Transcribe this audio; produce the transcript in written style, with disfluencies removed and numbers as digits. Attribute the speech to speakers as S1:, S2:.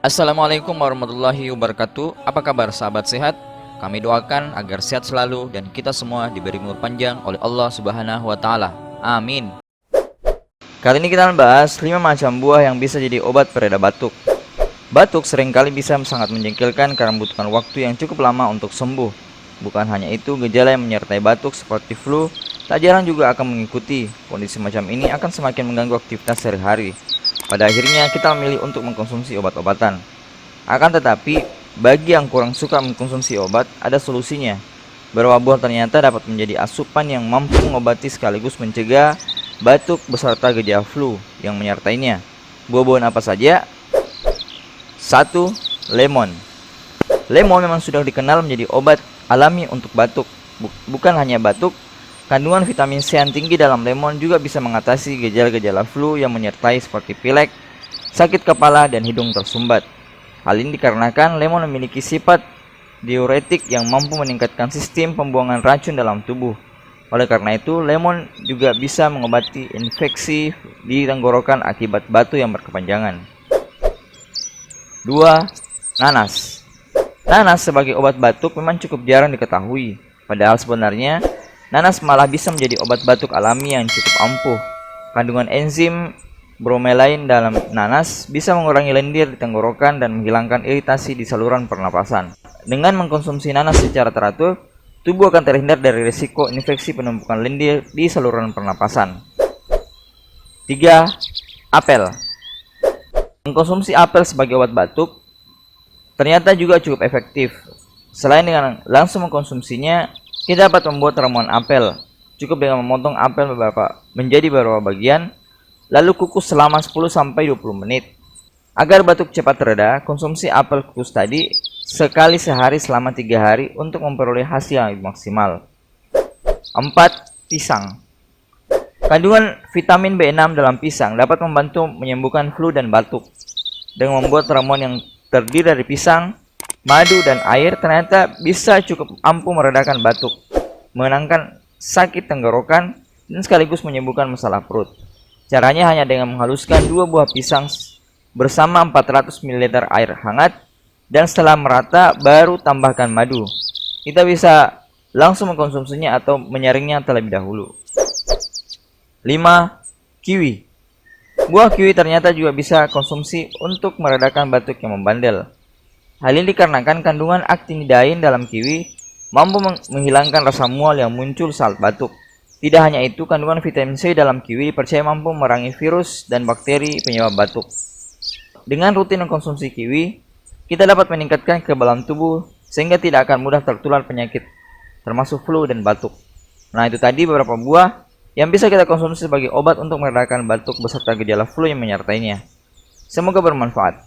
S1: Assalamualaikum warahmatullahi wabarakatuh. Apa kabar sahabat sehat? Kami doakan agar sehat selalu dan kita semua diberi umur panjang oleh Allah Subhanahu wa taala. Amin. Kali ini kita membahas 5 macam buah yang bisa jadi obat pereda batuk. Batuk seringkali bisa sangat menjengkelkan karena membutuhkan waktu yang cukup lama untuk sembuh. Bukan hanya itu, gejala yang menyertai batuk seperti flu tak jarang juga akan mengikuti. Kondisi macam ini akan semakin mengganggu aktivitas sehari-hari. Pada akhirnya kita memilih untuk mengkonsumsi obat-obatan. Akan tetapi, bagi yang kurang suka mengkonsumsi obat, ada solusinya. Beberapa buah ternyata dapat menjadi asupan yang mampu mengobati sekaligus mencegah batuk beserta gejala flu yang menyertainya. Buah-buahan apa saja? 1. Lemon. Lemon memang sudah dikenal menjadi obat alami untuk batuk. Bukan hanya batuk, kandungan vitamin C yang tinggi dalam lemon juga bisa mengatasi gejala-gejala flu yang menyertai seperti pilek, sakit kepala, dan hidung tersumbat. Hal ini dikarenakan lemon memiliki sifat diuretik yang mampu meningkatkan sistem pembuangan racun dalam tubuh. Oleh karena itu, lemon juga bisa mengobati infeksi di tenggorokan akibat batu yang berkepanjangan. 2. Nanas. Nanas sebagai obat batuk memang cukup jarang diketahui. Padahal sebenarnya nanas malah bisa menjadi obat batuk alami yang cukup ampuh. Kandungan enzim bromelain dalam nanas bisa mengurangi lendir di tenggorokan dan menghilangkan iritasi di saluran pernapasan. Dengan mengkonsumsi nanas secara teratur, tubuh akan terhindar dari risiko infeksi penumpukan lendir di saluran pernapasan. 3. Apel. Mengkonsumsi apel sebagai obat batuk ternyata juga cukup efektif. Selain dengan langsung mengkonsumsinya, kita dapat membuat ramuan apel. Cukup dengan memotong apel menjadi beberapa bagian, lalu kukus selama 10-20 menit. Agar batuk cepat reda, konsumsi apel kukus tadi sekali sehari selama 3 hari untuk memperoleh hasil yang maksimal. 4. Pisang. Kandungan vitamin B6 dalam pisang dapat membantu menyembuhkan flu dan batuk. Dengan membuat ramuan yang terdiri dari pisang, madu, dan air ternyata bisa cukup ampuh meredakan batuk, menenangkan sakit tenggorokan, dan sekaligus menyembuhkan masalah perut. Caranya hanya dengan menghaluskan 2 buah pisang bersama 400 ml air hangat, dan setelah merata baru tambahkan madu. Kita bisa langsung mengkonsumsinya atau menyaringnya terlebih dahulu. 5. Kiwi. Buah kiwi ternyata juga bisa konsumsi untuk meredakan batuk yang membandel. Hal ini dikarenakan kandungan actinidain dalam kiwi mampu menghilangkan rasa mual yang muncul saat batuk. Tidak hanya itu, kandungan vitamin C dalam kiwi dipercaya mampu memerangi virus dan bakteri penyebab batuk. Dengan rutin mengkonsumsi kiwi, kita dapat meningkatkan kekebalan tubuh sehingga tidak akan mudah tertular penyakit, termasuk flu dan batuk. Nah, itu tadi beberapa buah yang bisa kita konsumsi sebagai obat untuk meredakan batuk beserta gejala flu yang menyertainya. Semoga bermanfaat.